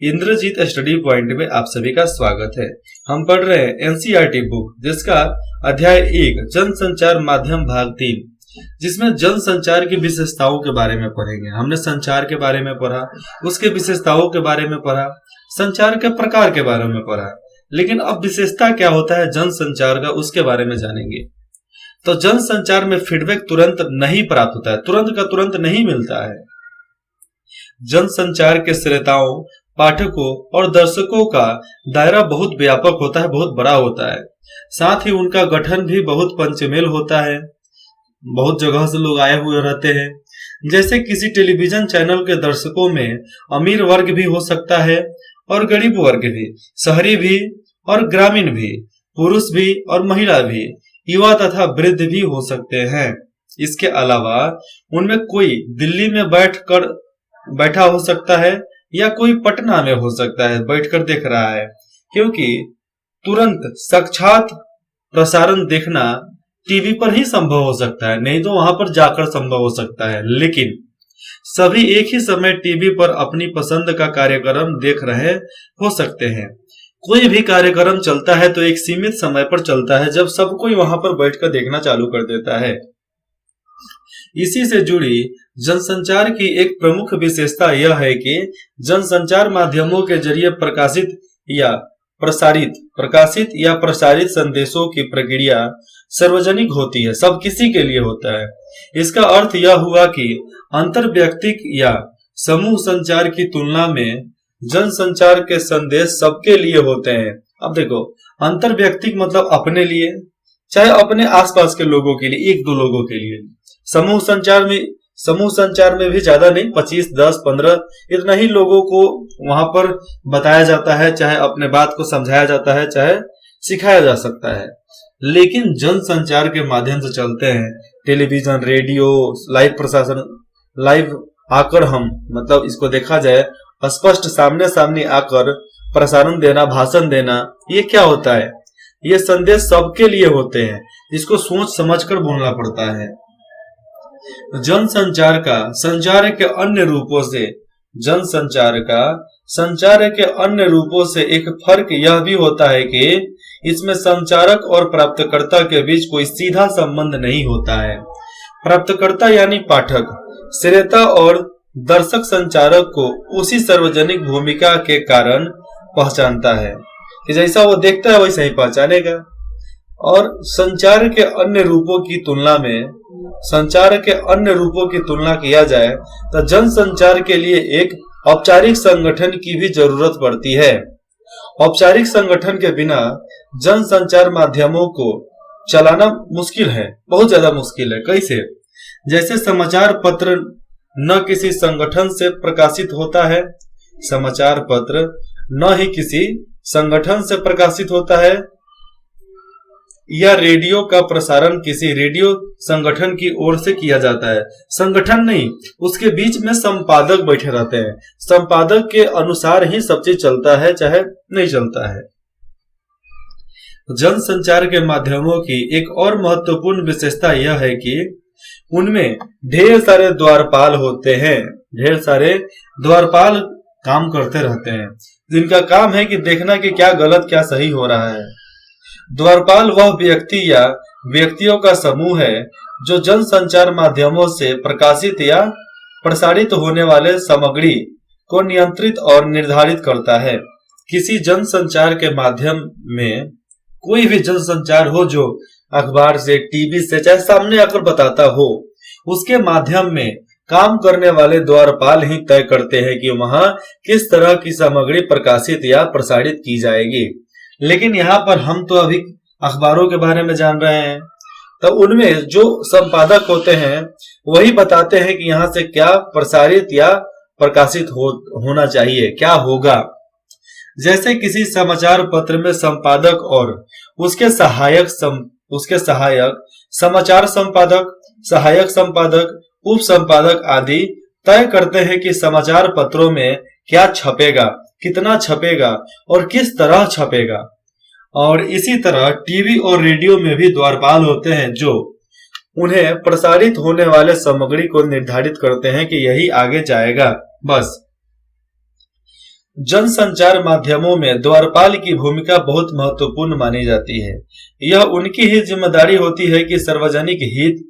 Indrajit study point में आप सभी का स्वागत है। हम पढ़ रहे हैं एनसीईआरटी बुक, जिसका अध्याय 1 जनसंचार माध्यम भाग 3, जिसमें जनसंचार की विशेषताओं के बारे में पढ़ेंगे। हमने संचार के बारे में पढ़ा, उसके विशेषताओं के बारे में पढ़ा, संचार के प्रकार के बारे में पढ़ा, लेकिन अब विशेषता क्या होता है जनसंचार का, उसके बारे में जानेंगे। तो जनसंचार में फीडबैक तुरंत नहीं प्राप्त होता है, तुरंत का तुरंत नहीं मिलता है। जनसंचार के श्रोताओं, पाठकों और दर्शकों का दायरा बहुत व्यापक होता है, बहुत बड़ा होता है। साथ ही उनका गठन भी बहुत पंचमेल होता है, बहुत जगह से लोग आए हुए रहते हैं। जैसे किसी टेलीविजन चैनल के दर्शकों में अमीर वर्ग भी हो सकता है और गरीब वर्ग भी, शहरी भी और ग्रामीण भी, पुरुष भी और महिला भी, युवा तथा वृद्ध भी हो सकते हैं। इसके अलावा उनमें कोई दिल्ली में बैठा हो सकता है या कोई पटना में हो सकता है, बैठकर देख रहा है, क्योंकि तुरंत साक्षात प्रसारण देखना टीवी पर ही संभव हो सकता है, नहीं तो वहां पर जाकर संभव हो सकता है। लेकिन सभी एक ही समय टीवी पर अपनी पसंद का कार्यक्रम देख रहे हो सकते हैं। कोई भी कार्यक्रम चलता है तो एक सीमित समय पर चलता है, जब सब कोई वहां पर बैठकर देखना चालू कर देता है। इसी से जुड़ी जनसंचार की एक प्रमुख विशेषता यह है कि जनसंचार माध्यमों के जरिए प्रकाशित या प्रसारित संदेशों की प्रक्रिया सार्वजनिक होती है, सब किसी के लिए होता है। इसका अर्थ यह हुआ कि अंतर्व्यक्तिक या समूह संचार की तुलना में जनसंचार के संदेश सबके लिए होते हैं। अब देखो, अंतर्व्यक्तिक मतलब अपने लिए, चाहे अपने आसपास के लोगों के लिए, एक दो लोगों के लिए। समूह संचार में भी ज्यादा नहीं, 25, 10, 15 इतना ही लोगों को वहां पर बताया जाता है, चाहे अपने बात को समझाया जाता है, चाहे सिखाया जा सकता है। लेकिन जनसंचार के माध्यम से चलते हैं टेलीविजन, रेडियो, लाइव प्रसारण, लाइव आकर हम मतलब इसको देखा जाए स्पष्ट सामने सामने आकर प्रसारण देना, भाषण देना, ये क्या होता है? ये संदेश सबके लिए होते हैं, इसको सोच समझकर बोलना पड़ता है। जनसंचार का संचार के अन्य रूपों से एक फर्क यह भी होता है कि इसमें संचारक और प्राप्तकर्ता के बीच कोई सीधा संबंध नहीं होता है। प्राप्तकर्ता यानी पाठक, श्रोता और दर्शक संचारक को उसी सार्वजनिक भूमिका के कारण पहचानता है कि जैसा वो देखता है वैसा ही पहचानेगा। और संचार के अन्य रूपों की तुलना किया जाए तो जनसंचार के लिए एक औपचारिक संगठन की भी जरूरत पड़ती है। औपचारिक संगठन के बिना जनसंचार माध्यमों को चलाना मुश्किल है, बहुत ज्यादा मुश्किल है। कैसे? जैसे समाचार पत्र न किसी संगठन से प्रकाशित होता है, समाचार पत्र न ही किसी संगठन से प्रकाशित होता है, या रेडियो का प्रसारण किसी रेडियो संगठन की ओर से किया जाता है। संगठन नहीं, उसके बीच में संपादक बैठे रहते हैं, संपादक के अनुसार ही सब चीज चलता है, चाहे नहीं चलता है। जनसंचार के माध्यमों की एक और महत्वपूर्ण विशेषता यह है कि उनमें ढेर सारे द्वारपाल होते हैं। ढेर सारे द्वारपाल काम करते रहते हैं, जिनका काम है कि देखना कि क्या गलत क्या सही हो रहा है। द्वारपाल वह व्यक्ति या व्यक्तियों का समूह है जो जनसंचार माध्यमों से प्रकाशित या प्रसारित होने वाले सामग्री को नियंत्रित और निर्धारित करता है। किसी जनसंचार के माध्यम में कोई भी जनसंचार हो जो अखबार से, टीवी से, चाहे सामने आकर बताता हो, उसके माध्यम में काम करने वाले द्वारपाल ही तय करते हैं कि वहां किस तरह की सामग्री प्रकाशित या प्रसारित की जाएगी। लेकिन यहाँ पर हम तो अभी अखबारों के बारे में जान रहे हैं, तो उनमें जो संपादक होते हैं वही बताते हैं कि यहाँ से क्या प्रसारित या प्रकाशित होना चाहिए, क्या होगा। जैसे किसी समाचार पत्र में संपादक और उसके सहायक समाचार संपादक, सहायक संपादक, उप संपादक आदि तय करते हैं कि समाचार पत्रों में क्या छपेगा, कितना छपेगा और किस तरह छपेगा। और इसी तरह टीवी और रेडियो में भी द्वारपाल होते हैं जो उन्हें प्रसारित होने वाले सामग्री को निर्धारित करते हैं कि यही आगे जाएगा। बस जनसंचार माध्यमों में द्वारपाल की भूमिका बहुत महत्वपूर्ण मानी जाती है। यह उनकी ही जिम्मेदारी होती है कि सार्वजनिक हित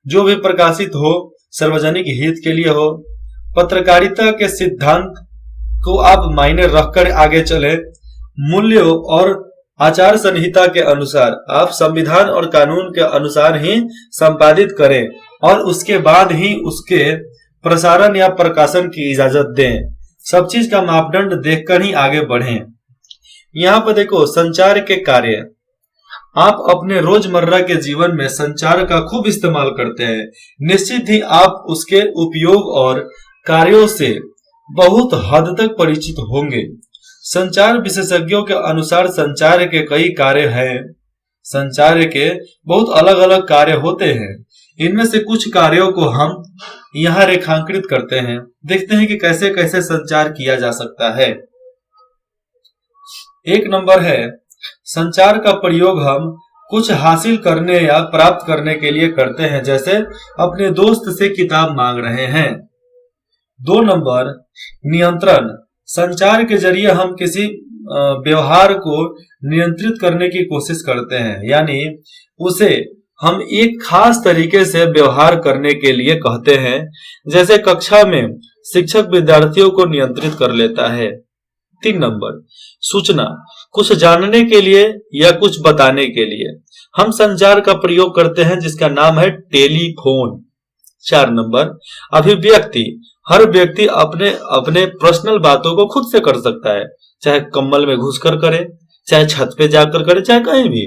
जो भी प्रकाशित हो सार्वजनिक हित के लिए हो। पत्रकारिता के सिद्धांत को आप मायने रखकर आगे चले। मूल्यों और आचार संहिता के अनुसार आप संविधान और कानून के अनुसार ही संपादित करें और उसके बाद ही उसके प्रसारण या प्रकाशन की इजाजत दें। सब चीज का मापदंड देखकर ही आगे बढ़ें। यहाँ पर देखो संचार के कार्य। आप अपने रोजमर्रा के जीवन में संचार का खूब इस्तेमाल करते हैं। निश्चित ही आप उसके उपयोग और कार्यों से बहुत हद तक परिचित होंगे। संचार विशेषज्ञों के अनुसार संचार के कई कार्य हैं। संचार के बहुत अलग अलग कार्य होते हैं। इनमें से कुछ कार्यों को हम यहाँ रेखांकित करते हैं। देखते हैं कि कैसे कैसे संचार किया जा सकता है। एक नंबर है संचार का प्रयोग हम कुछ हासिल करने या प्राप्त करने के लिए करते हैं, जैसे अपने दोस्त से किताब मांग रहे हैं। 2 नंबर नियंत्रण। संचार के जरिए हम किसी व्यवहार को नियंत्रित करने की कोशिश करते हैं, यानी उसे हम एक खास तरीके से व्यवहार करने के लिए कहते हैं। जैसे कक्षा में शिक्षक विद्यार्थियों को नियंत्रित कर लेता है। 3 नंबर सूचना। कुछ जानने के लिए या कुछ बताने के लिए हम संचार का प्रयोग करते हैं, जिसका नाम है टेलीफोन। 4 नंबर अभिव्यक्ति। हर व्यक्ति अपने अपने पर्सनल बातों को खुद से कर सकता है, चाहे कम्बल में घुसकर करे, चाहे छत पे जाकर करे, चाहे कहीं भी।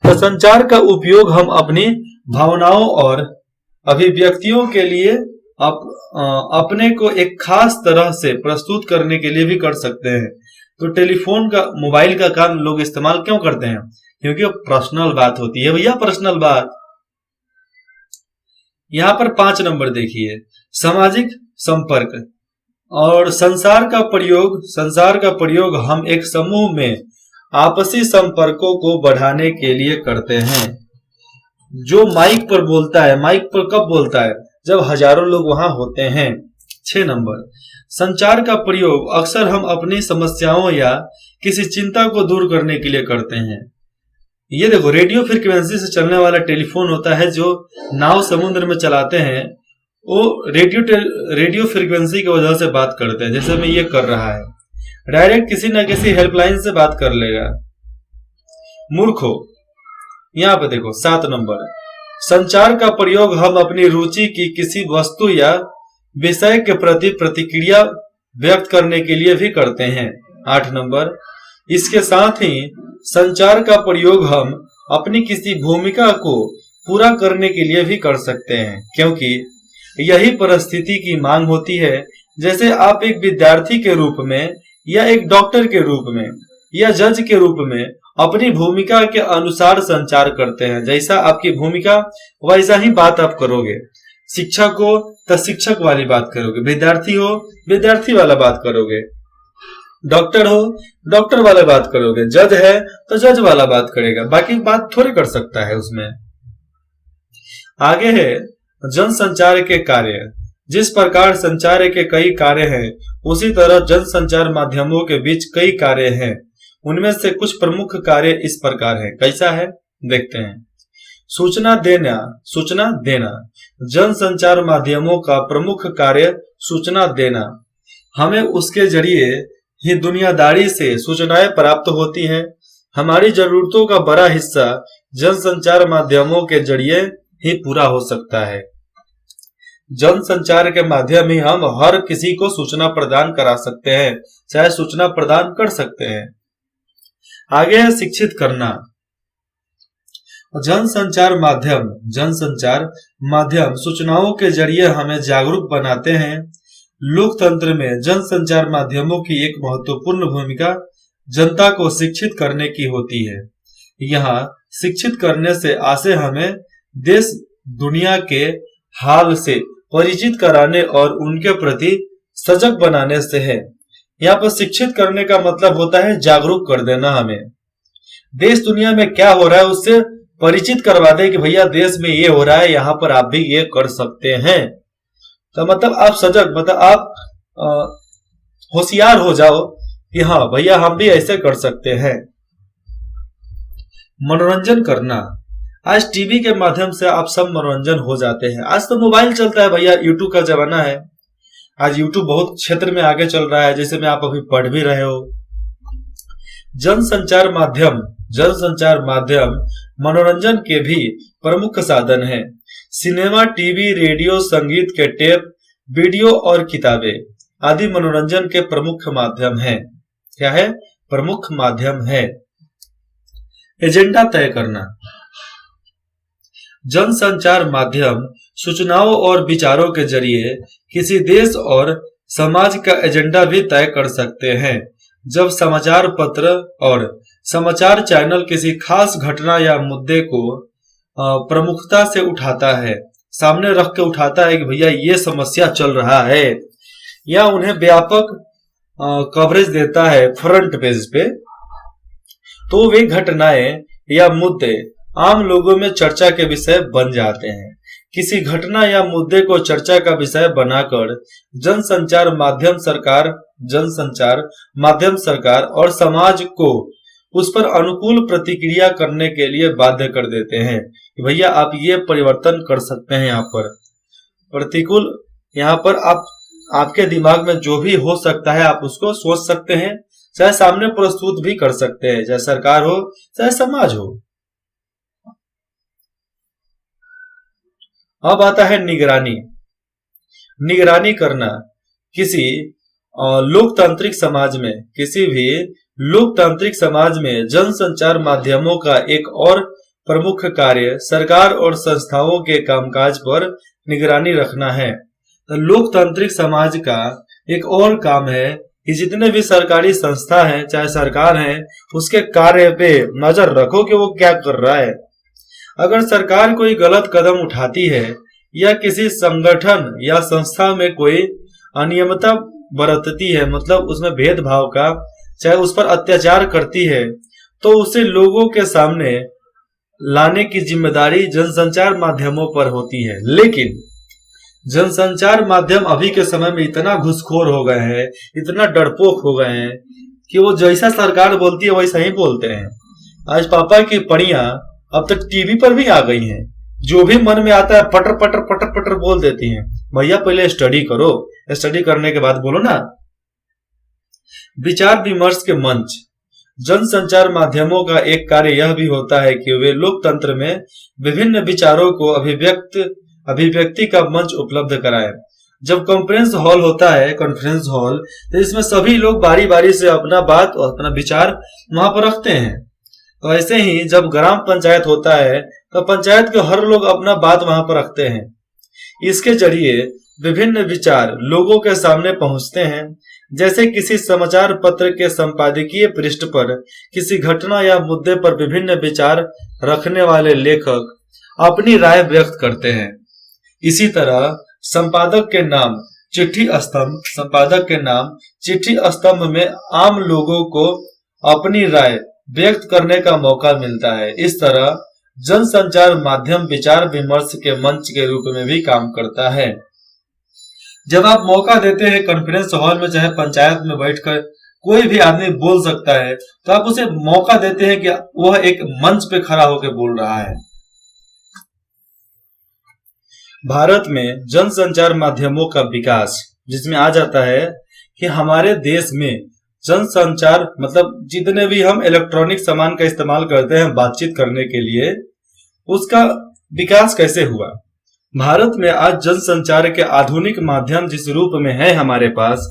तो संचार का उपयोग हम अपनी भावनाओं और अभिव्यक्तियों के लिए अपने को एक खास तरह से प्रस्तुत करने के लिए भी कर सकते हैं। तो टेलीफोन का मोबाइल का काम लोग इस्तेमाल क्यों करते हैं? क्योंकि वो पर्सनल बात होती है भैया, पर्सनल बात। यहाँ पर 5 नंबर देखिए सामाजिक संपर्क और संसार का प्रयोग हम एक समूह में आपसी संपर्कों को बढ़ाने के लिए करते हैं। जो माइक पर बोलता है, माइक पर कब बोलता है? जब हजारों लोग वहां होते हैं। 6 नंबर संचार का प्रयोग अक्सर हम अपनी समस्याओं या किसी चिंता को दूर करने के लिए करते हैं। ये देखो रेडियो फ्रीक्वेंसी से चलने वाला टेलीफोन होता है, जो नाव समुद्र में चलाते हैं, वो रेडियो फ्रीक्वेंसी की वजह से बात करते हैं। जैसे मैं ये कर रहा है, डायरेक्ट किसी न किसी हेल्पलाइन से बात कर लेगा। मूर्खो। यहाँ पे देखो 7 नंबर संचार का प्रयोग हम अपनी रुचि की किसी वस्तु या विषय के प्रति प्रतिक्रिया व्यक्त करने के लिए भी करते हैं। 8 नंबर इसके साथ ही संचार का प्रयोग हम अपनी किसी भूमिका को पूरा करने के लिए भी कर सकते हैं, क्योंकि यही परिस्थिति की मांग होती है। जैसे आप एक विद्यार्थी के रूप में या एक डॉक्टर के रूप में या जज के रूप में अपनी भूमिका के अनुसार संचार करते हैं। जैसा आपकी भूमिका वैसा ही बात आप करोगे। शिक्षक हो तो शिक्षक वाली बात करोगे, विद्यार्थी हो विद्यार्थी वाला बात करोगे, डॉक्टर हो डॉक्टर वाला बात करोगे, जज है तो जज वाला बात करेगा, बाकी बात थोड़ी कर सकता है उसमें। आगे है जनसंचार के कार्य। जिस प्रकार संचार के कई कार्य हैं, उसी तरह जनसंचार माध्यमों के बीच कई कार्य हैं। उनमें से कुछ प्रमुख कार्य इस प्रकार है। कैसा है देखते हैं। सूचना देना। जनसंचार माध्यमों का प्रमुख कार्य सूचना देना। हमें उसके जरिए ही दुनियादारी से सूचनाएं प्राप्त होती हैं। हमारी जरूरतों का बड़ा हिस्सा जनसंचार माध्यमों के जरिए ही पूरा हो सकता है। जनसंचार के माध्यम ही हम हर किसी को सूचना प्रदान करा सकते हैं, चाहे सूचना प्रदान कर सकते हैं। आगे है शिक्षित करना। जनसंचार माध्यम सूचनाओं के जरिए हमें जागरूक बनाते हैं। लोकतंत्र में जनसंचार माध्यमों की एक महत्वपूर्ण भूमिका जनता को शिक्षित करने की होती है। यहाँ शिक्षित करने से आशय हमें देश दुनिया के हाल से परिचित कराने और उनके प्रति सजग बनाने से है। यहाँ पर शिक्षित करने का मतलब होता है जागरूक कर देना। हमें देश दुनिया में क्या हो रहा है उससे परिचित करवा दे कि भैया देश में ये हो रहा है, यहाँ पर आप भी ये कर सकते हैं। तो मतलब आप सजग, मतलब आप होशियार हो जाओ कि हाँ भैया हम भी ऐसे कर सकते हैं। मनोरंजन करना, आज टीवी के माध्यम से आप सब मनोरंजन हो जाते हैं। आज तो मोबाइल चलता है भैया, यूट्यूब का जमाना है। आज यूट्यूब बहुत क्षेत्र में आगे चल रहा है, जैसे में आप अभी पढ़ भी रहे हो। जनसंचार माध्यम जनसंचार माध्यम मनोरंजन के भी प्रमुख साधन है। सिनेमा, टीवी, रेडियो, संगीत के टेप, वीडियो और किताबें आदि मनोरंजन के प्रमुख माध्यम हैं। क्या है? प्रमुख माध्यम है। एजेंडा तय करना, जनसंचार माध्यम सूचनाओं और विचारों के जरिए किसी देश और समाज का एजेंडा भी तय कर सकते हैं। जब समाचार पत्र और समाचार चैनल किसी खास घटना या मुद्दे को प्रमुखता से उठाता है, सामने रख के उठाता है कि भैया ये समस्या चल रहा है, या उन्हें व्यापक कवरेज देता है फ्रंट पेज पे, तो वे घटनाएं या मुद्दे आम लोगों में चर्चा के विषय बन जाते हैं। किसी घटना या मुद्दे को चर्चा का विषय बनाकर जनसंचार माध्यम सरकार और समाज को उस पर अनुकूल प्रतिक्रिया करने के लिए बाध्य कर देते हैं कि भैया आप ये परिवर्तन कर सकते हैं। यहाँ पर प्रतिकूल, यहाँ पर आपके दिमाग में जो भी हो सकता है आप उसको सोच सकते हैं, चाहे सामने प्रस्तुत भी कर सकते हैं, चाहे सरकार हो चाहे समाज हो। अब आता है निगरानी। निगरानी करना, किसी भी लोकतांत्रिक समाज में जनसंचार माध्यमों का एक और प्रमुख कार्य सरकार और संस्थाओं के कामकाज पर निगरानी रखना है। तो लोकतांत्रिक समाज का एक और काम है कि जितने भी सरकारी संस्था हैं, चाहे सरकार है, उसके कार्य पे नजर रखो कि वो क्या कर रहा है। अगर सरकार कोई गलत कदम उठाती है या किसी संगठन या संस्था में कोई अनियमितता बरतती है, मतलब उसमें भेदभाव का, चाहे उस पर अत्याचार करती है, तो उसे लोगों के सामने लाने की जिम्मेदारी जनसंचार माध्यमों पर होती है। लेकिन जनसंचार माध्यम अभी के समय में इतना घुसखोर हो गए हैं, इतना डरपोक हो गए हैं कि वो जैसा सरकार बोलती है वैसा ही बोलते हैं। आज पापा की पढ़ियां अब तक टीवी पर भी आ गई हैं, जो भी मन में आता है पटर पटर पटर पटर बोल देती हैं। भैया पहले स्टडी करो, स्टडी करने के बाद बोलो ना। विचार विमर्श के मंच, जनसंचार माध्यमों का एक कार्य यह भी होता है कि वे लोकतंत्र में विभिन्न विचारों को अभिव्यक्ति का मंच उपलब्ध कराएं। जब कॉन्फ्रेंस हॉल होता है, कॉन्फ्रेंस हॉल, तो इसमें सभी लोग बारी बारी से अपना बात और अपना विचार वहां पर रखते हैं। तो ऐसे ही जब ग्राम पंचायत होता है तो पंचायत के हर लोग अपना बात वहां पर रखते हैं। इसके जरिए विभिन्न विचार लोगों के सामने पहुंचते हैं। जैसे किसी समाचार पत्र के संपादकीय पृष्ठ पर किसी घटना या मुद्दे पर विभिन्न विचार रखने वाले लेखक अपनी राय व्यक्त करते हैं। इसी तरह संपादक के नाम चिट्ठी स्तंभ में आम लोगों को अपनी राय व्यक्त करने का मौका मिलता है। इस तरह जनसंचार माध्यम विचार विमर्श के मंच के रूप में भी काम करता है। जब आप मौका देते हैं कॉन्फ्रेंस हॉल में, चाहे पंचायत में बैठकर कोई भी आदमी बोल सकता है, तो आप उसे मौका देते हैं कि वह एक मंच पे खड़ा होकर बोल रहा है। भारत में जनसंचार माध्यमों का विकास, जिसमें आ जाता है कि हमारे देश में जनसंचार मतलब जितने भी हम इलेक्ट्रॉनिक सामान का इस्तेमाल करते हैं बातचीत करने के लिए, उसका विकास कैसे हुआ। भारत में आज जनसंचार के आधुनिक माध्यम जिस रूप में है हमारे पास,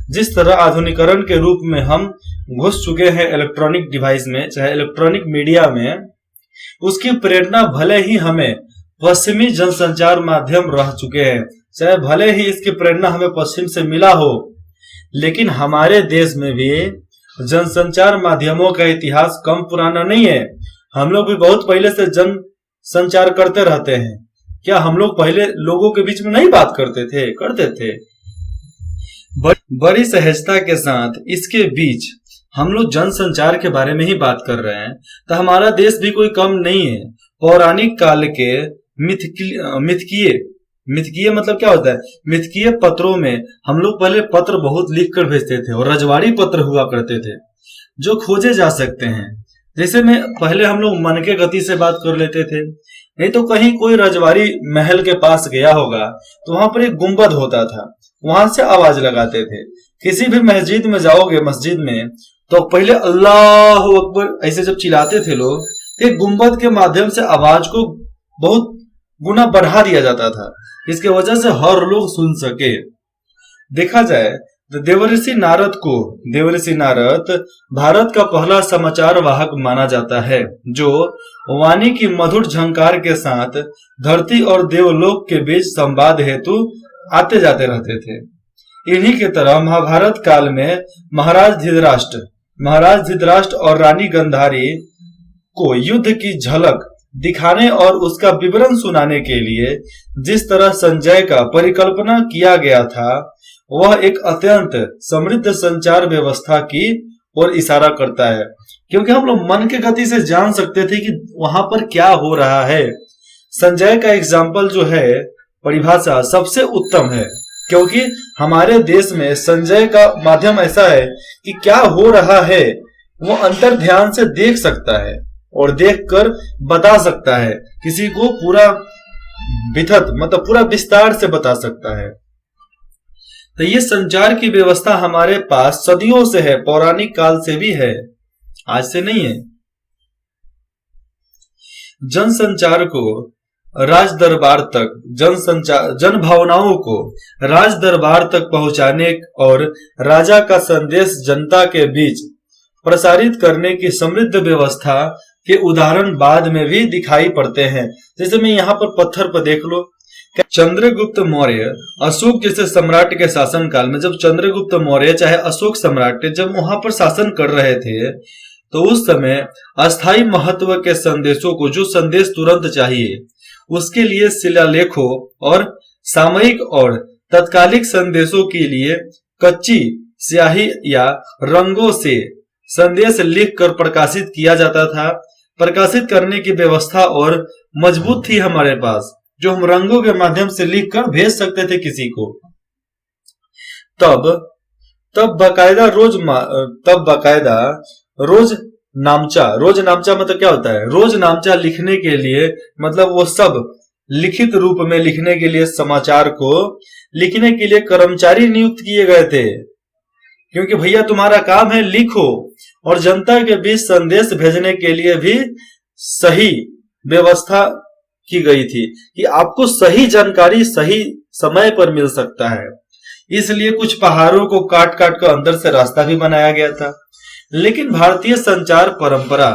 जिस तरह आधुनिकरण के रूप में हम घुस चुके हैं इलेक्ट्रॉनिक डिवाइस में, चाहे इलेक्ट्रॉनिक मीडिया में, उसकी प्रेरणा भले ही हमें पश्चिमी जनसंचार माध्यम रह चुके हैं, चाहे भले ही इसकी प्रेरणा हमें पश्चिम से मिला हो, लेकिन हमारे देश में भी जनसंचार माध्यमों का इतिहास कम पुराना नहीं है। हम लोग भी बहुत पहले से जनसंचार करते रहते हैं। क्या हम लोग पहले लोगों के बीच में नहीं बात करते थे? बड़ी सहजता के साथ इसके बीच हम लोग जनसंचार के बारे में ही बात कर रहे हैं, तो हमारा देश भी कोई कम नहीं है। पौराणिक काल के मिथकीय मतलब क्या होता है? मिथकीय पत्रों में हम लोग पहले पत्र बहुत लिख कर भेजते थे और रजवाड़ी पत्र हुआ करते थे जो खोजे जा सकते हैं। जैसे में पहले हम लोग मन के गति से बात कर लेते थे, नहीं तो कहीं कोई रजवाड़ी महल के पास गया होगा तो वहां पर एक गुंबद होता था, वहां से आवाज लगाते थे। किसी भी मस्जिद में जाओगे, मस्जिद में तो पहले अल्लाह अकबर ऐसे जब चिल्लाते थे लोग, तो एक गुंबद के माध्यम से आवाज को बहुत गुना बढ़ा दिया जाता था, इसके वजह से हर लोग सुन सके। देखा जाए तो देवर्षि नारद भारत का पहला समाचार वाहक माना जाता है, जो वाणी की मधुर झंकार के साथ धरती और देवलोक के बीच संवाद हेतु आते जाते रहते थे। इन्हीं के तरह महाभारत काल में महाराज धृतराष्ट्र और रानी गांधारी को युद्ध की झलक दिखाने और उसका विवरण सुनाने के लिए जिस तरह संजय का परिकल्पना किया गया था, वह एक अत्यंत समृद्ध संचार व्यवस्था की ओर इशारा करता है, क्योंकि हम लोग मन के गति से जान सकते थे कि वहां पर क्या हो रहा है। संजय का एग्जाम्पल जो है, परिभाषा सबसे उत्तम है, क्योंकि हमारे देश में संजय का माध्यम ऐसा है कि क्या हो रहा है वो अंतर ध्यान से देख सकता है और देखकर बता सकता है, किसी को पूरा मतलब पूरा विस्तार से बता सकता है। तो ये संचार की व्यवस्था हमारे पास सदियों से है, पौराणिक काल से भी है, आज से नहीं है। जनसंचार को राज दरबार तक, जन भावनाओं को राज दरबार तक पहुंचाने और राजा का संदेश जनता के बीच प्रसारित करने की समृद्ध व्यवस्था के उदाहरण बाद में भी दिखाई पड़ते हैं। जैसे मैं यहाँ पर पत्थर पर देख लो, चंद्रगुप्त मौर्य अशोक जैसे सम्राट के शासन काल में, जब चंद्रगुप्त मौर्य चाहे अशोक सम्राट जब वहां पर शासन कर रहे थे, तो उस समय अस्थायी महत्व के संदेशों को, जो संदेश तुरंत चाहिए, उसके लिए शिलालेखों और सामयिक और तत्कालिक संदेशों के लिए कच्ची स्याही या रंगों से संदेश लिखकर प्रकाशित किया जाता था। प्रकाशित करने की व्यवस्था और मजबूत थी हमारे पास, जो हम रंगों के माध्यम से लिखकर भेज सकते थे किसी को। तब बकायदा रोज नामचा मतलब क्या होता है? रोज नामचा लिखने के लिए, मतलब वो सब लिखित रूप में लिखने के लिए, समाचार को लिखने के लिए कर्मचारी नियुक्त किए गए थे, क्योंकि भैया तुम्हारा काम है लिखो। और जनता के बीच संदेश भेजने के लिए भी सही व्यवस्था की गई थी कि आपको सही जानकारी सही समय पर मिल सकता है, इसलिए कुछ पहाड़ों को काट काट कर अंदर से रास्ता भी बनाया गया था। लेकिन भारतीय संचार परंपरा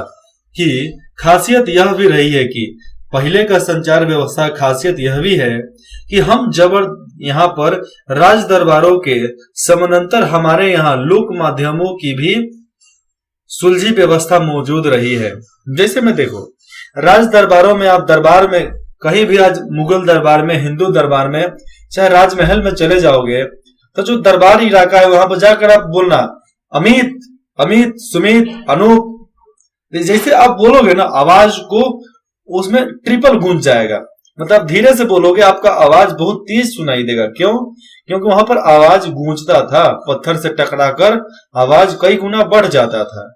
की खासियत यह भी रही है कि पहले का संचार व्यवस्था खासियत यह भी है कि यहाँ पर राज दरबारों के समानांतर हमारे यहाँ लोक माध्यमों की भी सुलझी व्यवस्था मौजूद रही है। जैसे में देखो, राज दरबारों में, आप दरबार में कहीं भी, आज मुगल दरबार में, हिंदू दरबार में, चाहे राजमहल में चले जाओगे, तो जो दरबार इलाका है वहां पर जाकर आप बोलना अमित, सुमित, अनूप, जैसे आप बोलोगे ना, आवाज को उसमें ट्रिपल गूंज जाएगा। मतलब धीरे से बोलोगे, आपका आवाज बहुत तेज सुनाई देगा। क्यों? क्योंकि वहां पर आवाज गूंजता था, पत्थर से टकराकर आवाज कई गुना बढ़ जाता था,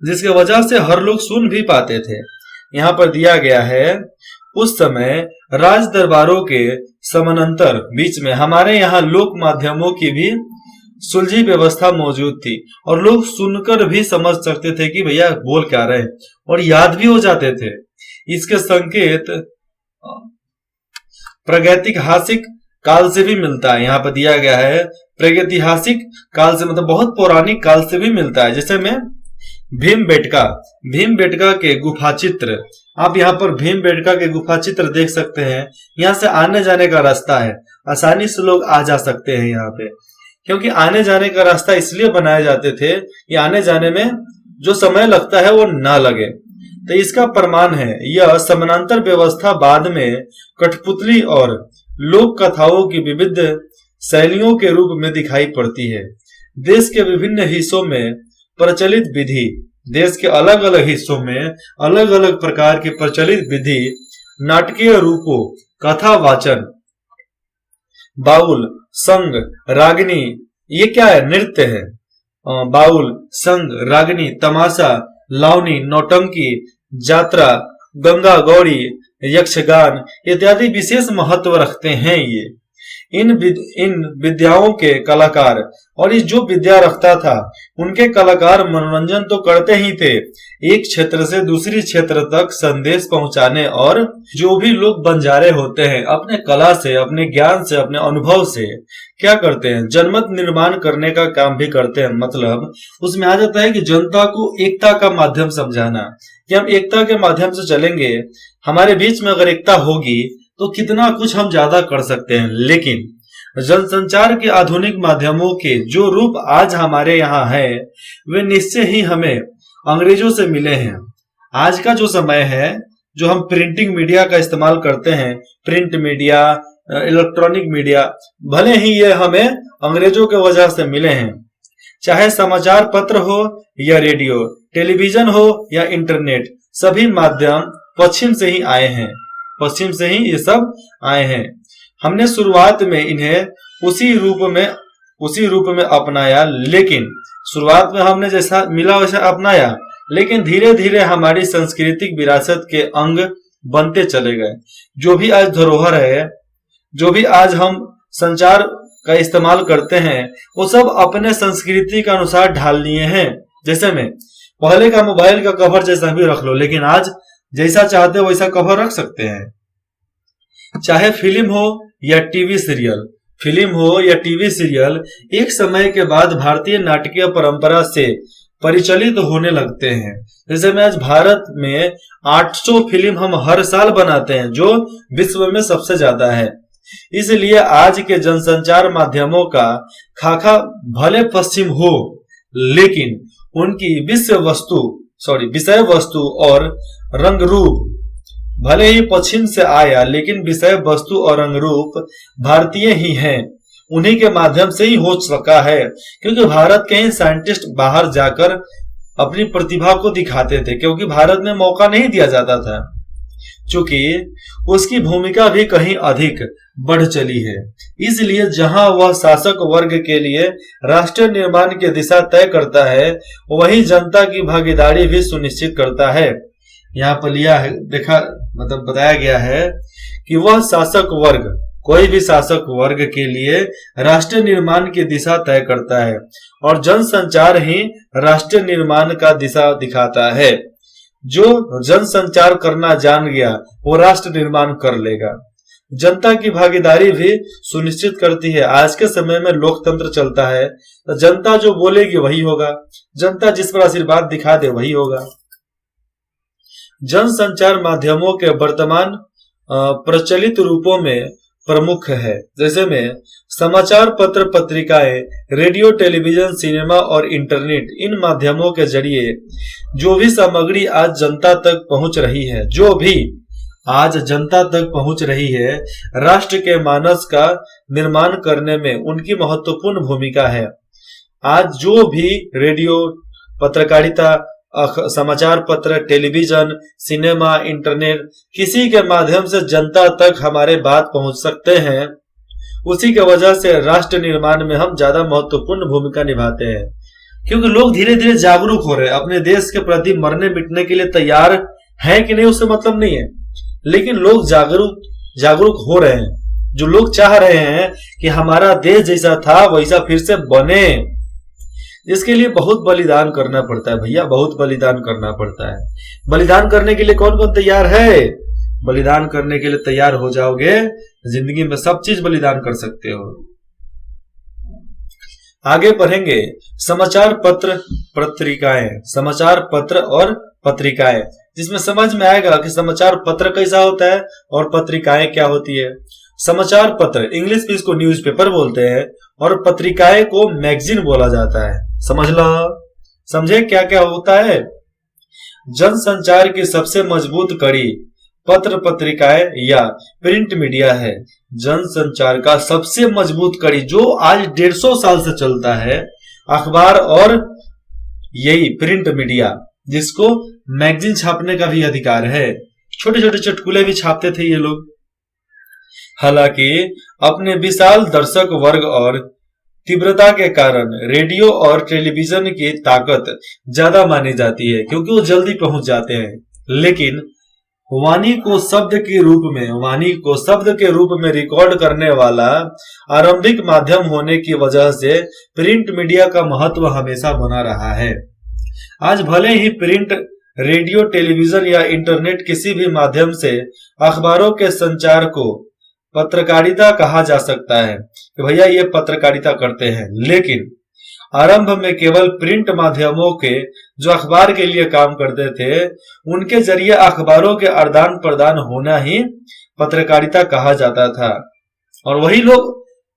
जिसकी वजह से हर लोग सुन भी पाते थे। यहाँ पर दिया गया है, उस समय राज दरबारों के समानांतर बीच में हमारे यहाँ लोक माध्यमों की भी सुलझी व्यवस्था मौजूद थी, और लोग सुनकर भी समझ सकते थे कि भैया बोल क्या रहे हैं, और याद भी हो जाते थे। इसके संकेत प्रागैतिहासिक काल से भी मिलता है। यहाँ पर दिया गया है प्रागैतिहासिक काल से, मतलब बहुत पौराणिक काल से भी मिलता है। जैसे में भीमबेटका के गुफा चित्र, आप यहाँ पर भीमबेटका के गुफा चित्र देख सकते हैं। यहाँ से आने जाने का रास्ता है, आसानी से लोग आ जा सकते हैं यहाँ पे, क्योंकि आने जाने का रास्ता इसलिए बनाए जाते थे कि आने जाने में जो समय लगता है वो ना लगे। तो इसका प्रमाण है यह समानांतर व्यवस्था बाद में कठपुतली और लोक कथाओं की विविध शैलियों के रूप में दिखाई पड़ती है। देश के विभिन्न हिस्सों में प्रचलित विधि, देश के अलग अलग हिस्सों में अलग अलग प्रकार की प्रचलित विधि नाटकीय रूपों कथा वाचन, बाउल, संग, रागिनी, ये क्या है? नृत्य है। बाउल, संग, रागिनी, तमाशा, लावनी, नौटंकी, जात्रा, गंगा गौरी, यक्षगान इत्यादि विशेष महत्व रखते हैं। ये इन विद्याओं के कलाकार, और इस जो विद्या रखता था उनके कलाकार मनोरंजन तो करते ही थे, एक क्षेत्र से दूसरी क्षेत्र तक संदेश पहुंचाने, और जो भी लोग बंजारे होते हैं अपने कला से, अपने ज्ञान से, अपने अनुभव से क्या करते हैं? जनमत निर्माण करने का काम भी करते हैं। मतलब उसमें आ जाता है कि जनता को एकता का माध्यम समझाना, कि हम एकता के माध्यम से चलेंगे, हमारे बीच में अगर एकता होगी तो कितना कुछ हम ज्यादा कर सकते हैं। लेकिन जनसंचार के आधुनिक माध्यमों के जो रूप आज हमारे यहाँ है वे निश्चय ही हमें अंग्रेजों से मिले हैं। आज का जो समय है, जो हम प्रिंटिंग मीडिया का इस्तेमाल करते हैं, प्रिंट मीडिया, इलेक्ट्रॉनिक मीडिया, भले ही ये हमें अंग्रेजों के वजह से मिले हैं। चाहे समाचार पत्र हो या रेडियो, टेलीविजन हो या इंटरनेट, सभी माध्यम पश्चिम से ही आए हैं, पश्चिम से ही ये सब आए हैं। हमने शुरुआत में इन्हें उसी रूप में अपनाया, लेकिन शुरुआत में हमने जैसा मिला वैसा अपनाया, लेकिन धीरे धीरे हमारी सांस्कृतिक विरासत के अंग बनते चले गए। जो भी आज धरोहर है, जो भी आज हम संचार का इस्तेमाल करते हैं, वो सब अपने संस्कृति के अनुसार ढाल लिए हैं। जैसे में पहले का मोबाइल का कवर जैसा भी रख लो, लेकिन आज जैसा चाहते हो वैसा कवर रख सकते हैं। चाहे फिल्म हो या टीवी सीरियल, एक समय के बाद भारतीय नाटकीय परंपरा से परिचालित होने लगते हैं। जैसे में आज भारत में 800 फिल्म हम हर साल बनाते हैं, जो विश्व में सबसे ज्यादा है। इसलिए आज के जनसंचार माध्यमों का खाका भले पश्चिम हो, लेकिन उनकी विषय वस्तु और रंग रूप भले ही पश्चिम से आया, लेकिन विषय वस्तु और रंग रूप भारतीय ही हैं। उन्हीं के माध्यम से ही हो सका है, क्योंकि भारत के ही साइंटिस्ट बाहर जाकर अपनी प्रतिभा को दिखाते थे, क्योंकि भारत में मौका नहीं दिया जाता था, चूंकि उसकी भूमिका भी कहीं अधिक बढ़ चली है। इसलिए जहां वह शासक वर्ग के लिए राष्ट्र निर्माण की दिशा तय करता है, वही जनता की भागीदारी भी सुनिश्चित करता है। यहाँ पर बताया गया है कि वह शासक वर्ग, कोई भी शासक वर्ग के लिए राष्ट्र निर्माण की दिशा तय करता है, और जनसंचार ही राष्ट्र निर्माण का दिशा दिखाता है। जो जनसंचार करना जान गया वो राष्ट्र निर्माण कर लेगा। जनता की भागीदारी भी सुनिश्चित करती है। आज के समय में लोकतंत्र चलता है, तो जनता जो बोलेगी वही होगा, जनता जिस पर आशीर्वाद दिखा दे वही होगा। जनसंचार माध्यमों के वर्तमान प्रचलित रूपों में प्रमुख है, जैसे में समाचार पत्र, पत्रिकाएं, रेडियो, टेलीविजन, सिनेमा और इंटरनेट। इन माध्यमों के जरिए जो भी सामग्री आज जनता तक पहुंच रही है, राष्ट्र के मानस का निर्माण करने में उनकी महत्वपूर्ण भूमिका है। आज जो भी रेडियो, पत्रकारिता, समाचार पत्र, टेलीविजन, सिनेमा, इंटरनेट, किसी के माध्यम से जनता तक हमारे बात पहुंच सकते हैं, उसी के वजह से राष्ट्र निर्माण में हम ज्यादा महत्वपूर्ण भूमिका निभाते हैं। क्योंकि लोग धीरे धीरे जागरूक हो रहे हैं, अपने देश के प्रति मरने मिटने के लिए तैयार है कि नहीं उससे मतलब नहीं है, लेकिन लोग जागरूक हो रहे हैं। जो लोग चाह रहे हैं कि हमारा देश जैसा था वैसा फिर से बने, इसके लिए बहुत बलिदान करना पड़ता है भैया, बहुत बलिदान करना पड़ता है। बलिदान करने के लिए कौन कौन तैयार है? बलिदान करने के लिए तैयार हो जाओगे, जिंदगी में सब चीज बलिदान कर सकते हो। आगे पढ़ेंगे समाचार पत्र, पत्रिकाएं, समाचार पत्र और पत्रिकाएं, जिसमें समझ में आएगा कि समाचार पत्र कैसा होता है और पत्रिकाएं क्या होती है। समाचार पत्र, इंग्लिश में इसको न्यूज़पेपर बोलते हैं, और पत्रिकाएं को मैगजीन बोला जाता है। समझ लो, समझे क्या क्या होता है। जनसंचार की सबसे मजबूत कड़ी पत्र, पत्रिकाएं या प्रिंट मीडिया है। जनसंचार का सबसे मजबूत कड़ी जो आज 150 साल से चलता है, अखबार और यही प्रिंट मीडिया, जिसको मैगजीन छापने का भी अधिकार है। छोटे छोटे चुटकुले भी छापते थे ये लोग, हालांकि अपने विशाल दर्शक वर्ग और तीव्रता के कारण रेडियो और टेलीविजन की ताकत ज्यादा मानी जाती है, क्योंकि वो जल्दी पहुंच जाते हैं। लेकिन वाणी को शब्द के रूप में रिकॉर्ड करने वाला आरंभिक माध्यम होने की वजह से प्रिंट मीडिया का महत्व हमेशा बना रहा है। आज भले ही प्रिंट, रेडियो, टेलीविजन या इंटरनेट किसी भी माध्यम से अखबारों के संचार को पत्रकारिता कहा जा सकता है कि भैया ये पत्रकारिता करते हैं, लेकिन आरंभ में केवल प्रिंट माध्यमों के जो अखबार के लिए काम करते थे, उनके जरिए अखबारों के आदान प्रदान होना ही पत्रकारिता कहा जाता था। और वही लोग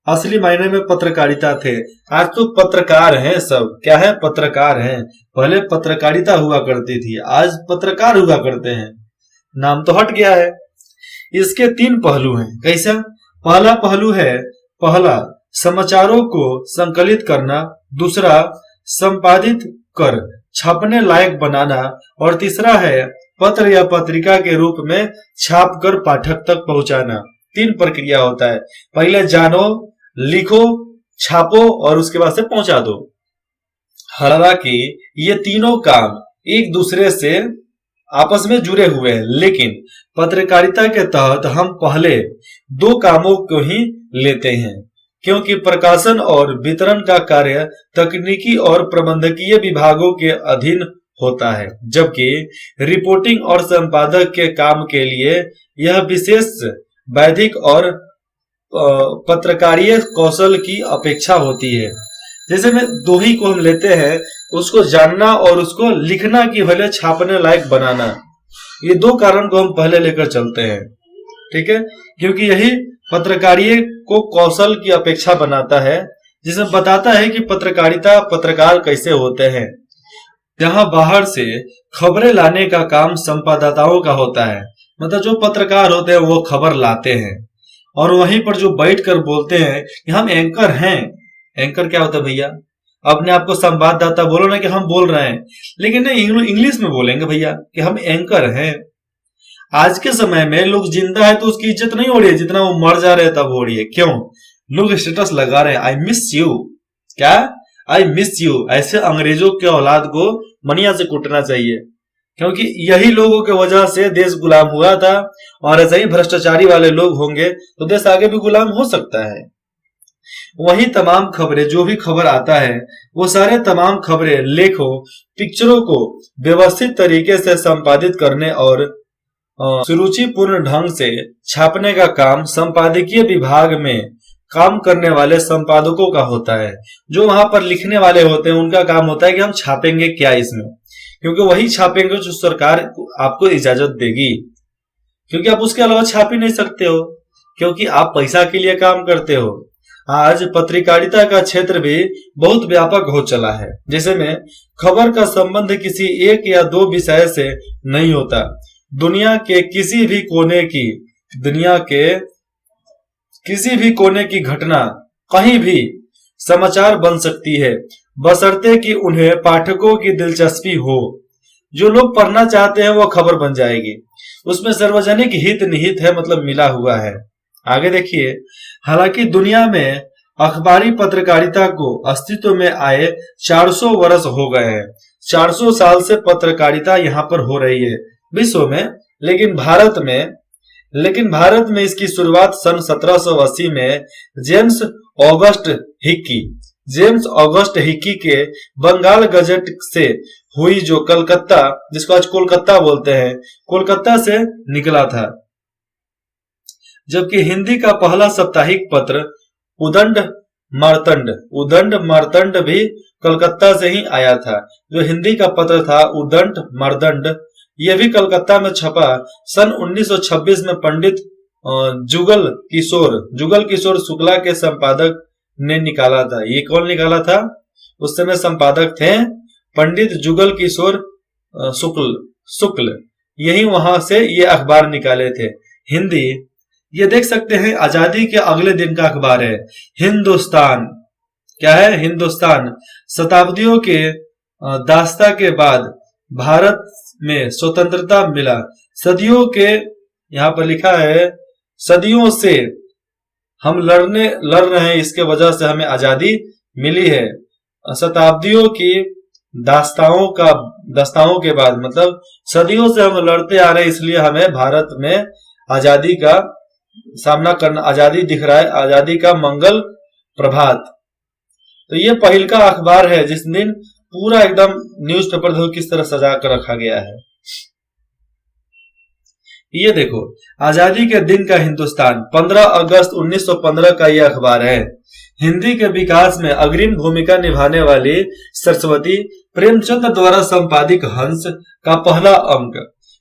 असली मायने में पत्रकारिता थे। आज तो पत्रकार हैं सब, क्या है, पत्रकार हैं। पहले पत्रकारिता हुआ करती थी, आज पत्रकार हुआ करते हैं, नाम तो हट गया है। इसके 3 पहलू हैं। कैसा? पहला पहलू है, पहला समाचारों को संकलित करना, दूसरा संपादित कर छापने लायक बनाना, और तीसरा है पत्र या पत्रिका के रूप में छापकर पाठक तक पहुंचाना। 3 प्रक्रिया होता है, पहले जानो, लिखो, छापो और उसके बाद से पहुंचा दो। हालांकि ये तीनों काम एक दूसरे से आपस में जुड़े हुए हैं, लेकिन पत्रकारिता के तहत हम पहले 2 कामों को ही लेते हैं, क्योंकि प्रकाशन और वितरण का कार्य तकनीकी और प्रबंधकीय विभागों के अधीन होता है, जबकि रिपोर्टिंग और संपादक के काम के लिए यह विशेष बौद्धिक और पत्रकारीय कौशल की अपेक्षा होती है। जैसे में 2 ही को हम लेते हैं, उसको जानना और उसको लिखना की भले छापने लायक बनाना, ये 2 कारण को हम पहले लेकर चलते हैं। ठीक है, क्योंकि यही पत्रकारीय को कौशल की अपेक्षा बनाता है, जिसमें बताता है कि पत्रकारिता, पत्रकार कैसे होते हैं। जहां बाहर से खबरें लाने का काम संवाददाताओं का होता है, मतलब जो पत्रकार होते हैं वो खबर लाते हैं, और वहीं पर जो बैठकर बोलते हैं कि हम एंकर हैं। एंकर क्या होता है भैया? अपने आप को संवाददाता बोलो ना कि हम बोल रहे हैं, लेकिन नहीं, इंग्लिश में बोलेंगे भैया कि हम एंकर हैं। आज के समय में लोग जिंदा है तो उसकी इज्जत नहीं हो रही है, जितना वो मर जा रहे हैं तब हो रही है। क्यों? लोग स्टेटस लगा रहे हैं, आई मिस यू। क्या? I miss you. ऐसे अंग्रेजों के औलाद को मनिया से कूटना चाहिए, क्योंकि यही लोगों के वजह से देश गुलाम हुआ था, और ऐसे ही भ्रष्टाचारी वाले लोग होंगे तो देश आगे भी गुलाम हो सकता है। वही तमाम खबरें, जो भी खबर आता है, वो सारे तमाम खबरें, लेखों, पिक्चरों को व्यवस्थित तरीके से संपादित करने और सुरुचिपूर्ण ढंग से छापने का काम संपादकीय विभाग में काम करने वाले संपादकों का होता है। जो वहां पर लिखने वाले होते हैं, उनका काम होता है कि हम छापेंगे क्या इसमें, क्योंकि वही छापेंगे जो सरकार आपको इजाजत देगी, क्योंकि आप उसके अलावा छाप ही नहीं सकते हो, क्योंकि आप पैसा के लिए काम करते हो। आज पत्रकारिता का क्षेत्र भी बहुत व्यापक हो चला है, जैसे में खबर का संबंध किसी 1 या 2 विषय से नहीं होता। दुनिया के किसी भी कोने की घटना कहीं भी समाचार बन सकती है, बशर्ते कि उन्हें पाठकों की दिलचस्पी हो। जो लोग पढ़ना चाहते हैं वो खबर बन जाएगी, उसमें सार्वजनिक हित निहित है, मतलब मिला हुआ है। आगे देखिए, हालांकि दुनिया में अखबारी पत्रकारिता को अस्तित्व में आए 400 वर्ष हो गए हैं। 400 साल से पत्रकारिता यहाँ पर हो रही है विश्व में, लेकिन भारत में इसकी शुरुआत सन 1780 में जेम्स ऑगस्ट हिक्की के बंगाल गजट से हुई, जो कलकत्ता, जिसको आज कोलकाता बोलते हैं, कोलकाता से निकला था। जबकि हिंदी का पहला साप्ताहिक पत्र उदंड मार्तंड भी कलकत्ता से ही आया था। जो हिंदी का पत्र था उदंड मार्तंड, यह भी कलकत्ता में छपा। सन 1926 में पंडित जुगल किशोर शुक्ला के संपादक ने निकाला था। ये कौन निकाला था? उस समय संपादक थे पंडित जुगल किशोर शुक्ल। यही वहां से ये अखबार निकाले थे। हिंदी, ये देख सकते हैं, आजादी के अगले दिन का अखबार है हिंदुस्तान। क्या है? हिंदुस्तान। शताब्दियों के दास्ता के बाद भारत में स्वतंत्रता मिला। सदियों के, यहां पर लिखा है, सदियों से हम लड़ रहे हैं, इसके वजह से हमें आजादी मिली है। शताब्दियों की दास्ताओं के बाद, मतलब सदियों से हम लड़ते आ रहे हैं, इसलिए हमें भारत में आजादी का सामना करना, आजादी दिख रहा है, आजादी का मंगल प्रभात। तो ये पहिल का अखबार है जिस दिन पूरा एकदम न्यूज़पेपर देखो किस तरह सजा कर रखा गया है। ये देखो, आजादी के दिन का हिंदुस्तान, 15 अगस्त 1915 का ये अखबार है। हिंदी के विकास में अग्रिम भूमिका निभाने वाली सरस्वती प्रेमचंद द्वारा संपादित हंस का पहला अंक,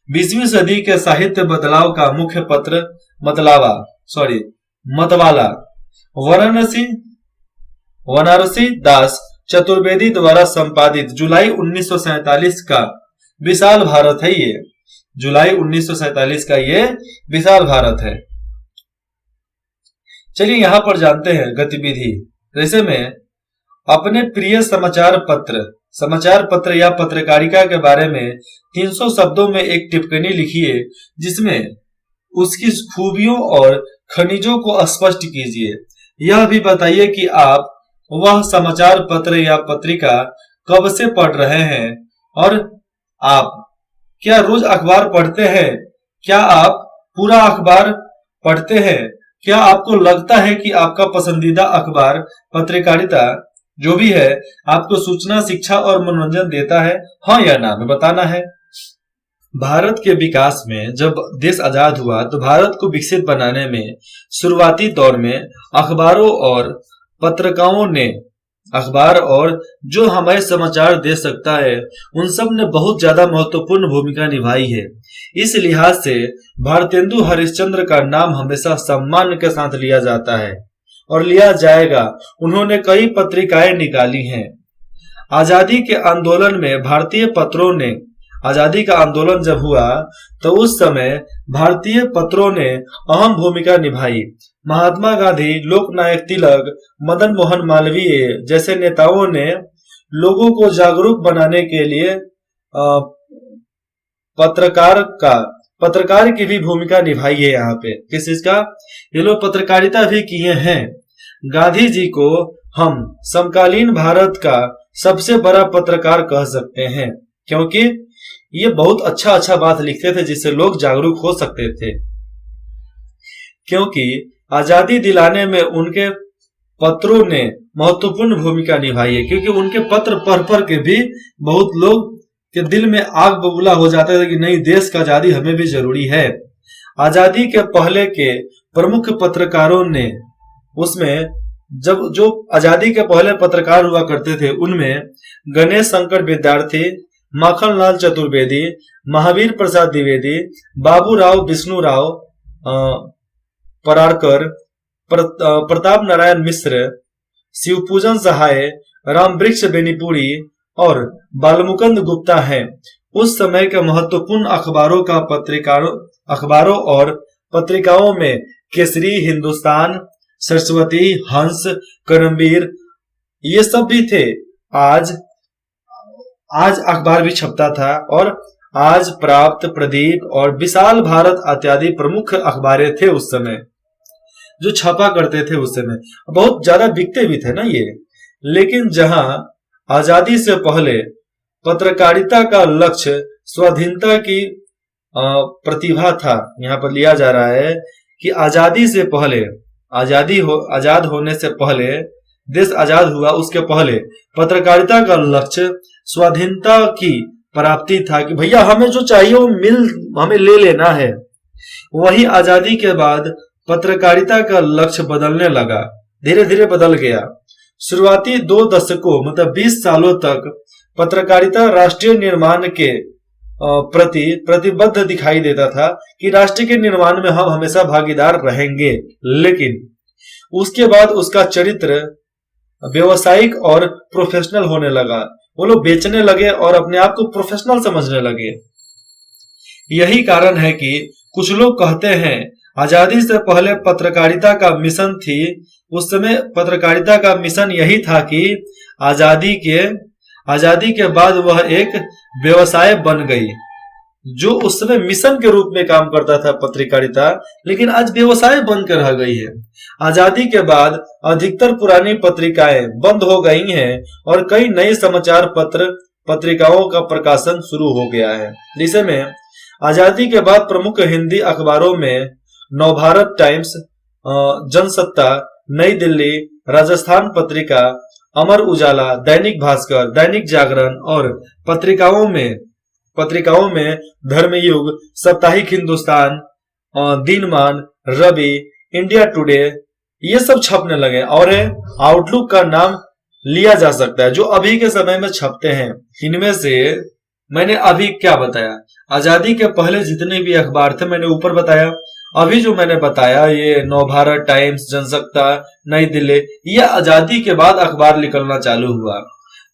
20वीं सदी के साहित्य बदलाव का मुख्य पत्र मतवाला बनारसी दास चतुर्वेदी द्वारा संपादित जुलाई 1947 का विशाल भारत है। ये जुलाई 1947 का ये विशाल भारत है। चलिए यहां पर जानते हैं गतिविधि। जैसे में अपने प्रिय समाचार पत्र या पत्रकारिता के बारे में 300 शब्दों में एक टिप्पणी लिखिए, जिसमें उसकी खूबियों और खनिजों को स्पष्ट कीजिए। यह भी बताइए कि आप वह समाचार पत्र या पत्रिका कब से पढ़ रहे हैं, और आप क्या रोज अखबार पढ़ते हैं? क्या आप पूरा अखबार पढ़ते हैं? क्या आपको लगता है कि आपका पसंदीदा अखबार पत्रकारिता जो भी है आपको सूचना, शिक्षा और मनोरंजन देता है? हाँ या ना में बताना है। भारत के विकास में जब देश आजाद हुआ तो भारत को विकसित बनाने में शुरुआती दौर में अखबार और जो हमें समाचार दे सकता है उन सब ने बहुत ज्यादा महत्वपूर्ण भूमिका निभाई है। इस लिहाज से भारतेंदु हरिश्चंद्र का नाम हमेशा सम्मान के साथ लिया जाता है और लिया जाएगा। उन्होंने कई पत्रिकाएं निकाली हैं। आजादी के आंदोलन में भारतीय पत्रों ने, आजादी का आंदोलन जब हुआ तो उस समय भारतीय पत्रों ने अहम भूमिका निभाई। महात्मा गांधी, लोकनायक तिलक, मदन मोहन मालवीय जैसे नेताओं ने लोगों को जागरूक बनाने के लिए पत्रकार की भी भूमिका निभाई है। यहाँ पे किस चीज का? ये लोग पत्रकारिता भी किए हैं। गांधी जी को हम समकालीन भारत का सबसे बड़ा पत्रकार कह सकते हैं, क्योंकि ये बहुत अच्छा बात लिखते थे जिससे लोग जागरूक हो सकते थे। क्योंकि आजादी दिलाने में उनके पत्रों ने महत्वपूर्ण भूमिका निभाई है, क्योंकि उनके पत्र पढ़ के भी बहुत लोग के दिल में आग बबूला हो जाता है कि नहीं, देश का आजादी हमें भी जरूरी है। आजादी के पहले के प्रमुख पत्रकारों ने, उसमें जब जो आजादी के पहले पत्रकार हुआ करते थे उनमें गणेश शंकर विद्यार्थी, माखनलाल चतुर्वेदी, महावीर प्रसाद द्विवेदी, बाबूराव विष्णुराव परारकर, प्रताप नारायण मिश्र, शिवपूजन सहाय, रामवृक्ष बेनीपुरी और बालमुकुंद गुप्ता हैं। उस समय के महत्वपूर्ण अखबारों और पत्रिकाओं में केसरी, हिंदुस्तान, सरस्वती, हंस, कर्मवीर ये सब भी थे। आज अखबार भी छपता था और आज प्राप्त, प्रदीप और विशाल भारत इत्यादि प्रमुख अखबारें थे उस समय जो छपा करते थे। उस समय बहुत ज्यादा बिकते भी थे ना ये। लेकिन जहां आजादी से पहले पत्रकारिता का लक्ष्य स्वाधीनता की प्रतिभा था, यहाँ पर लिया जा रहा है कि आजाद होने से पहले, देश आजाद हुआ उसके पहले पत्रकारिता का लक्ष्य स्वाधीनता की प्राप्ति था कि भैया हमें जो चाहिए वो हमें ले लेना है। वही आजादी के बाद पत्रकारिता का लक्ष्य बदलने लगा, धीरे धीरे बदल गया। शुरुआती 2 दशकों मतलब 20 सालों तक पत्रकारिता राष्ट्रीय निर्माण के प्रति प्रतिबद्ध दिखाई देता था कि राष्ट्र के निर्माण में हम हमेशा भागीदार रहेंगे। लेकिन उसके बाद उसका चरित्र व्यवसायिक और प्रोफेशनल होने लगा। वो लोग बेचने लगे और अपने आप को प्रोफेशनल समझने लगे। यही कारण है कि कुछ लोग कहते हैं आजादी से पहले पत्रकारिता का मिशन थी, उस समय पत्रकारिता का मिशन यही था कि आजादी के बाद वह एक व्यवसाय बन गई, जो उस समय मिशन के रूप में काम करता था पत्रकारिता, लेकिन आज व्यवसाय बनकर रह गई है। आजादी के बाद अधिकतर पुरानी पत्रिकाएं बंद हो गई हैं और कई नए समाचार पत्र पत्रिकाओं का प्रकाशन शुरू हो गया है। जिसे में आजादी के बाद प्रमुख हिंदी अखबारों में नवभारत टाइम्स, जनसत्ता, नई दिल्ली, राजस्थान पत्रिका, अमर उजाला, दैनिक भास्कर, दैनिक जागरण और पत्रिकाओं में धर्मयुग, साप्ताहिक हिंदुस्तान, दिनमान, रवि, इंडिया टुडे, ये सब छपने लगे। और आउटलुक का नाम लिया जा सकता है, जो अभी के समय में छपते हैं। इनमें से मैंने अभी क्या बताया, आजादी के पहले जितने भी अखबार थे मैंने ऊपर बताया। अभी जो मैंने बताया ये नवभारत टाइम्स, जनसत्ता, नई दिल्ली, ये आजादी के बाद अखबार निकलना चालू हुआ।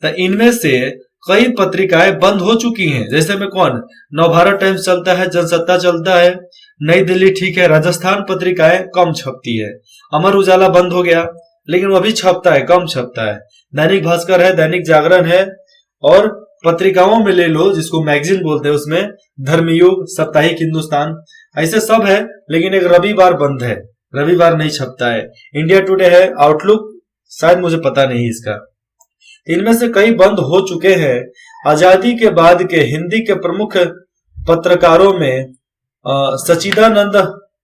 तो इनमें से कई पत्रिकाएं बंद हो चुकी हैं। जैसे में कौन, नवभारत टाइम्स चलता है, जनसत्ता चलता है, नई दिल्ली ठीक है, राजस्थान पत्रिकाएं कम छपती है, अमर उजाला बंद हो गया लेकिन वो भी छपता है, कम छपता है, दैनिक भास्कर है, दैनिक जागरण है, और पत्रिकाओं में ले लो जिसको मैगजीन बोलते हैं, उसमें धर्मयुग, साप्ताहिक हिंदुस्तान, ऐसे सब है। लेकिन एक रविवार बंद है, रविवार नहीं छपता है। इंडिया टुडे है, आउटलुक शायद मुझे पता नहीं इसका। इनमें से कई बंद हो चुके हैं। आजादी के बाद के हिंदी के प्रमुख पत्रकारों में सचिदानंद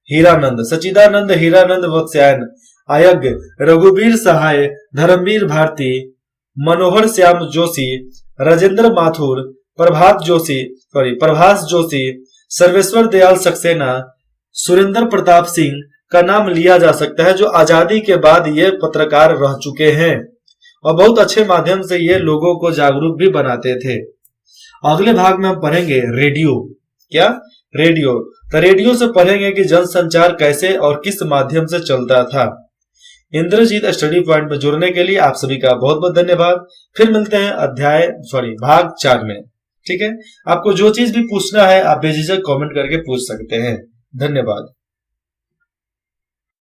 हीरानंद वत्स्यायन, आयग, रघुवीर सहाय, धर्मवीर भारती, मनोहर श्याम जोशी, राजेंद्र माथुर, प्रभास जोशी, सर्वेश्वर दयाल सक्सेना, सुरेंद्र प्रताप सिंह का नाम लिया जा सकता है, जो आजादी के बाद ये पत्रकार रह चुके हैं और बहुत अच्छे माध्यम से ये लोगों को जागरूक भी बनाते थे। अगले भाग में हम पढ़ेंगे रेडियो। क्या? रेडियो। तो रेडियो से पढ़ेंगे कि जनसंचार कैसे और किस माध्यम से चलता था। इंद्रजीत स्टडी पॉइंट में जुड़ने के लिए आप सभी का बहुत बहुत धन्यवाद। फिर मिलते हैं भाग 4 में। ठीक है, आपको जो चीज भी पूछना है आप बेझिझक कमेंट करके पूछ सकते हैं। धन्यवाद।